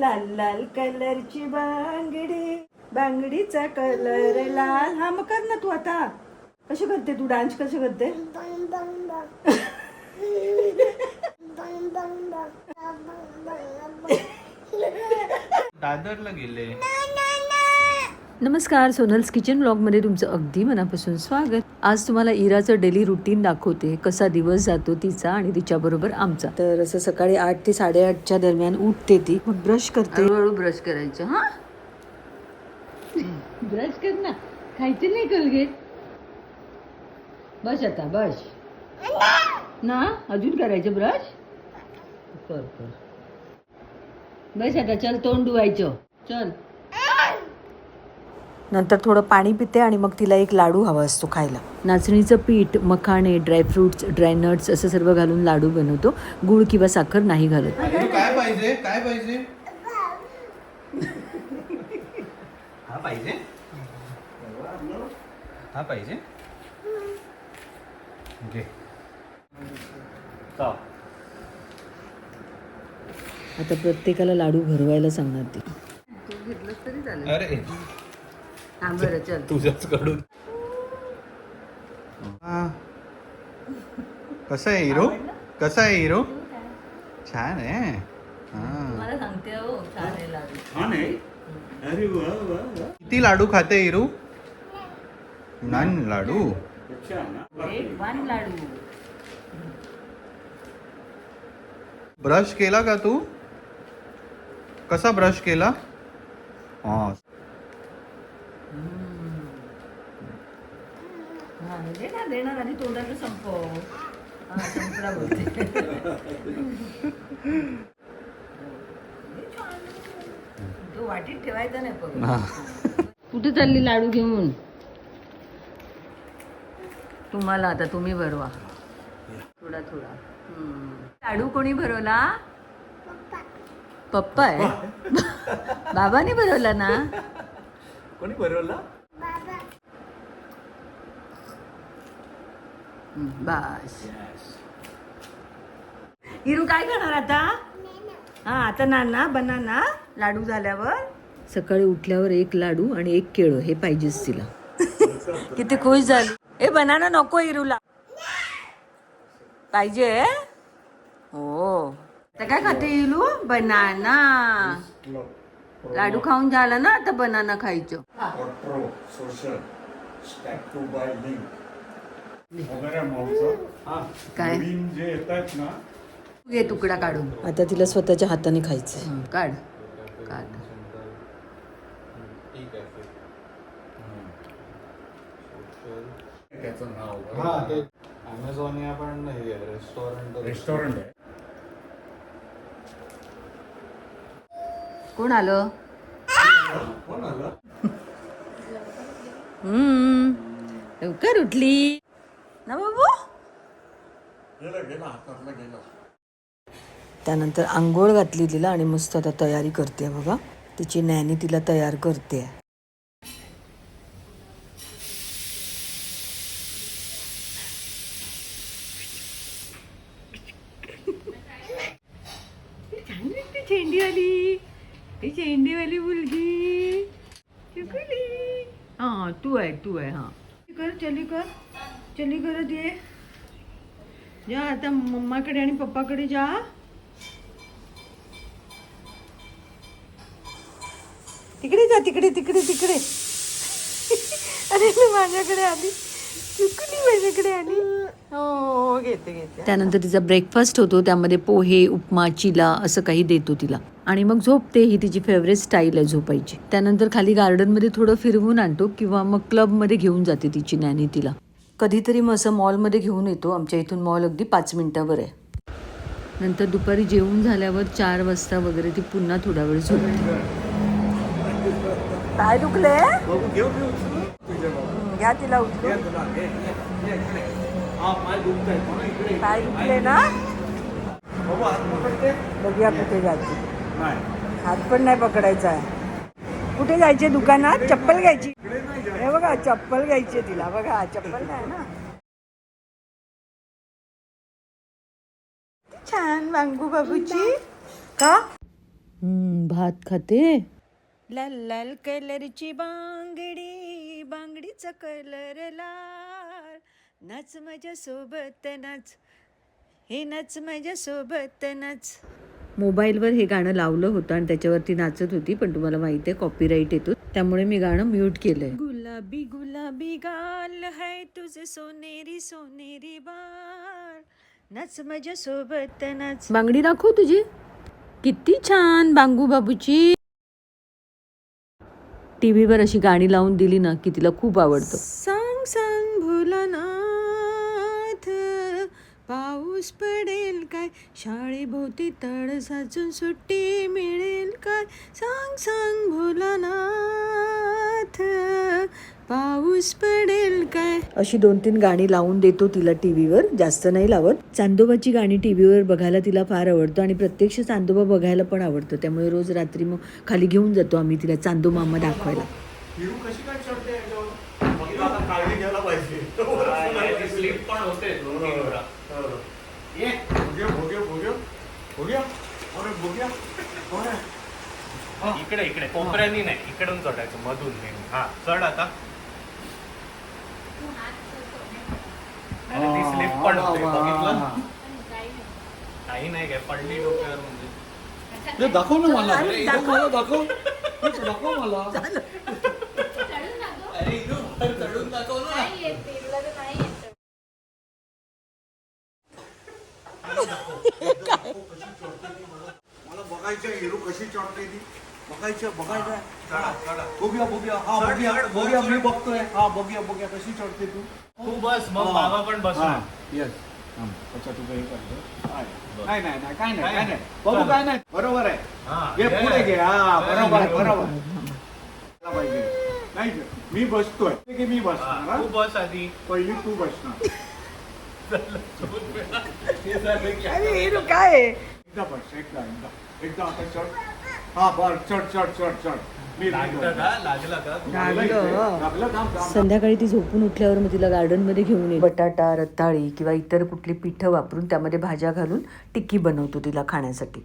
लाल लाल कलरची बांगडी, बांगडीचा कलर लाल. हा मग कर ना तू आता. कशी करते तू डान्स, कशी करते? दादरला गेले. नमस्कार, सोनल्स किचन ब्लॉगमध्ये तुमचं अगदी मनापासून स्वागत. आज तुम्हाला इराचं डेली रुटीन दाखवते, कसा दिवस जातो तिचा आणि तिच्याबरोबर आमचा. तर असं सकाळी 8 ते 8:30च्या दरम्यान उठते ती, मग ब्रश करते. हळूहळू ब्रश करायचं. हा ब्रश कर ना, खायचं नाही कोलगेट. बस आता बस ना, अजून करायचं ब्रश. कर कर बस आता, चल तोंड धुवायचं चल. नंतर थोडं पाणी पिते आणि मग तिला एक लाडू हवा असतो खायला. नाचणीचं पीठ, मखाणे, ड्रायफ्रुट्स, ड्रायनट्स असं सर्व घालून लाडू बनवतो. गूळ किंवा साखर नाही घालत. काय पाहिजे, काय पाहिजे? हा पाहिजे, हा पाहिजे. घे. आता प्रत्येकाला लाडू भरवायला सांगणार ती. तू घेतलंस तरी चालेल. अरे हा बरं चल. तुझ्याच कडून. कसा आहे हिरो? कसा आहे हिरो? छान आहे. मला सांगते हो, छान आहे लाडू. छान आहे. अरे वा वा वा. किती लाडू खाते हिरो? नान लाडू. एक वन लाडू. ब्रश केला का तू? कसा ब्रश केला? हा. हा देणार देणार, आधी तोंडाला संपव. हा संपला बोलते. तो वाटीत ठेवायचा नाही पण. कुठे चालली लाडू घेऊन? तुम्हाला आता तुम्ही भरवा थोडा थोडा. लाडू कोणी भरवला? पप्पा आहे. बाबाने भरवला ना? कोणी भरवला? बस. हिरू काय करणार आता? हा आता नाना बनाना लाडू झाल्यावर. सकाळी उठल्यावर एक लाडू आणि एक केळं हे पाहिजेच तिला. किती खुश झाली. ए बनाना नको हिरूला. पाहिजे हो. तर काय खाते हिरू? बनाना. लाडू खाऊन झाला ना, आता बनाना खायचं. काय जे येतात ना, घे तुकडा काढून. आता तिला स्वतःच्या हाताने खायचं. काढ काढ. त्याचं नाव हा ते अमेझॉन पण रेस्टॉरंट आहे. कोण आलं? कोण आलं? लवकर उठली ना बाबू. गेला हातातला गेला. त्यानंतर आंघोळ घातली तिला आणि मस्त आता तयारी करते बघा. तिची नॅनी तिला तयार करते. चेंडीवाली, ती चेंडीवाली मुलगी चुकली. हा तू आहे हा. चली करत ये. जा आता मम्माकडे आणि पप्पाकडे जा. तिकडे जा, तिकडे. अरे माझ्याकडे आली, चुकली माझ्याकडे आली. हो घेते. त्यानंतर तिचा ब्रेकफास्ट होतो, त्यामध्ये पोहे, उपमा, चिला असं काही देतो तिला. आणि मग झोपते. ही तिची फेवरेट स्टाईल आहे झोपायची. त्यानंतर खाली गार्डनमध्ये थोडं फिरवून आणतो किंवा मग क्लबमध्ये घेऊन जाते तिची नॅनी तिला. कधीतरी मग असं मॉलमध्ये घेऊन येतो. आमच्या इथून मॉल अगदी 5 मिनिटावर आहे. नंतर दुपारी जेवून झाल्यावर 4 वाजता वगैरे ती पुन्हा थोडा वेळ झोपते. काय दुखले? घ्या तिला उचलून. काय दुखले ना? बघूया कुठे जायची. हात पण नाही पकडायचा आहे. कुठे जायचे? दुकानात चप्पल घ्यायची. हे बघा चप्पल घ्यायची तिला. बघा चप्पल नाही ना. छान वांगू बाबूची का भात खाते. लाल लाल कलरची बांगडी, बांगडीचा कलर लाल. नाच माझ्या सोबत नाच, हे नाच माझ्या सोबत नाच. मोबाईलवर हे गाणं लावलं होतं आणि त्याच्यावरती नाचत होती, पण तुम्हाला माहिती आहे कॉपीराईट येतो, त्यामुळे मी गाणं म्यूट केलंय. गुलाबी गुलाबी गाल है तुझे सोनेरी सोनेरी बाल. नाच माझ्या सोबत नाच. बांगडी दाखव तुझी, किती छान बांगू बाबूची. टीव्हीवर अशी गाणी लावून दिली ना की तिला खूप आवडतं. सांग सांग भोलानाथ, पाऊस पडेल काय, शाळेभोवती तळ साचून सुट्टी मिळेल काय. सांग सांग भोलानाथ, पाऊस पडेल काय. अशी 2-3 गाणी लावून देतो तिला टीव्हीवर, जास्त नाही लावत. चांदोबाची गाणी टीव्हीवर बघायला तिला फार आवडतं आणि प्रत्यक्ष चांदोबा बघायला पण आवडतं, त्यामुळे रोज रात्री मग खाली घेऊन जातो आम्ही तिला चांदोमामा दाखवायला. हिरू कशी काय चढते याच्यावर? फक्त आता काळजी घ्यायला पाहिजे. स्लिप पण होते. ये भोग्या भोग्या भोग्या भोग्या, अरे भोग्या, अरे इकडे इकडे कोपऱ्यानी नाही, इकडून चढायचं मधून. हा चढ आता. ती स्लिप पण होते, बघितलं? काही नाही काय, पडली डोक्यावर म्हणजे. हे दाखव ना मला, मला दाखव, दाखव मला. अरे चढून दाखव ना. मला बघायचं हिरू कशी चढते ती, बघायचं बघायचं. बघूया बघूया, हा बघूया बघूया, मी बघतोय. हा बघूया बघूया कशी चढते तू. तू बस, मग बाबा पण बसणार. येस, अच्छा तुझं हे करतो. नाही नाही नाही, काय नाही काय नाही बघू, काय नाही, बरोबर आहे. घे पुढे घे, हा बरोबर आहे बरोबर पाहिजे. नाही मी बसतोय की मी बसणार. तू बस आधी, पहिली तू बसणार. अरे हिरू काय आहे? एकदा बस, एकदा एकदा एकदा आता चढ. हा बर, चढ चढ चढ चढ. मी लागलं का? लागलं का? लागलं काम काम. संध्याकाळी ती झोपून उठल्यावर मग तिला गार्डनमध्ये घेऊन येईल. बटाटा, रताळी किंवा इतर कुठली पिठं वापरून त्यामध्ये भाज्या घालून टिक्की बनवतो तिला खाण्यासाठी.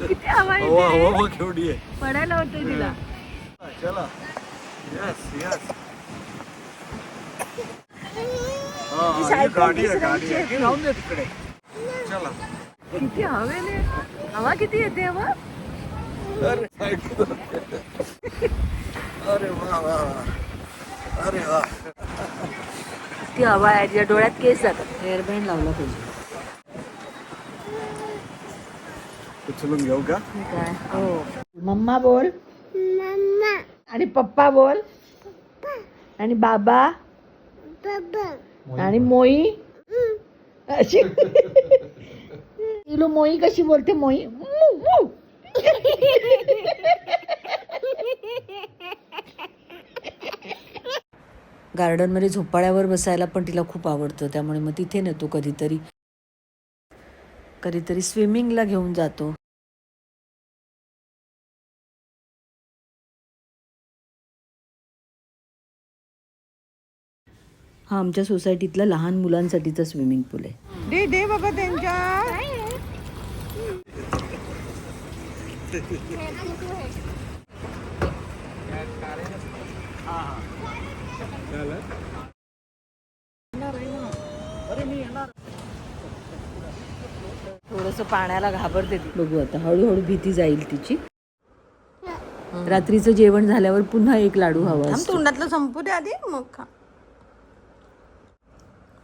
किती आवाज येते. केवढी आहे, पडायला होते तिला. चला. Yes yes. गाडी आहे गाडी आहे, राहून दे तिकडे. चला. किती हवेने, हवा किती येते हवा. अरे वा वा, अरे वा. ती हवा आहे, तिच्या डोळ्यात केस जातात. हेअरबँड लावला पाहिजे. उचलून घेऊ का? काय हो, मम्मा बोल, मम्मा, आणि पप्पा बोल, आणि बाबा, आणि मोई. अशी इलू मोई कशी बोलते, मोई. गार्डन मध्ये झोपाळ्यावर बसायला पण तिला खूप आवडतं, त्यामुळे मग तिथे नेतो कधीतरी. कधीतरी स्विमिंगला घेऊन जातो. हा आमच्या सोसायटीतला लहान मुलांसाठीचा स्विमिंग पूल आहे. दे दे बाबा त्यांच्या. थोडस पाण्याला घाबरते ती. बघू आता हळूहळू भीती जाईल तिची. रात्रीचं जेवण झाल्यावर पुन्हा एक लाडू हवा असतो. तोंडातलं संपू दे आधी, मग खा.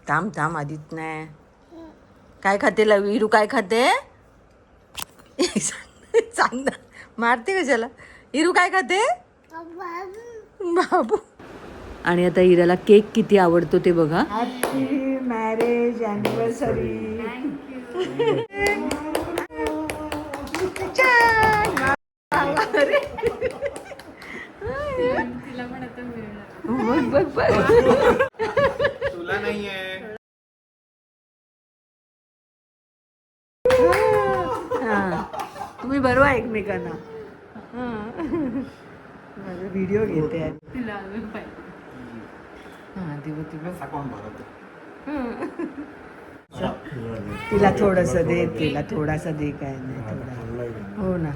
थांब थांब आधीच नाही. काय खाते हिरू, काय खाते? सांग ना, मारते कशाला. हिरू काय खाते? बाबू. आणि आता हिराला केक किती आवडतो ते बघा. Happy marriage anniversary. बघ बघ बघ. तुला नाहीये. तुम्ही बरोबर एकमेकांना. माझा व्हिडिओ घेते. अकाउंट भरत. तिला थोडस दे, तिला थोडासा दे, काय नाही थोडा. हो ना.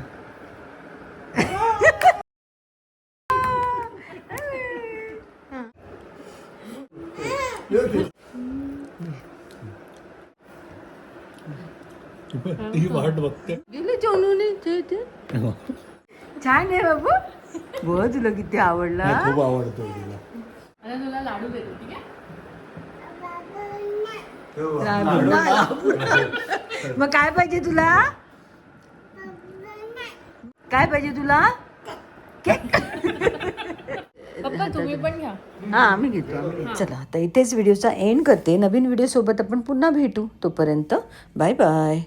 ती वाट बघते. छान आहे बाबू. हो, तुला किती आवडला. खूप आवडतो तिला. मग काय पाहिजे तुला, काय पाहिजे तुला. पप्पा तुम्ही पण घ्या. हा आम्ही घेतो. चला आता इथेच व्हिडिओचा एंड करते. नवीन व्हिडिओ सोबत आपण पुन्हा भेटू. तोपर्यंत बाय बाय.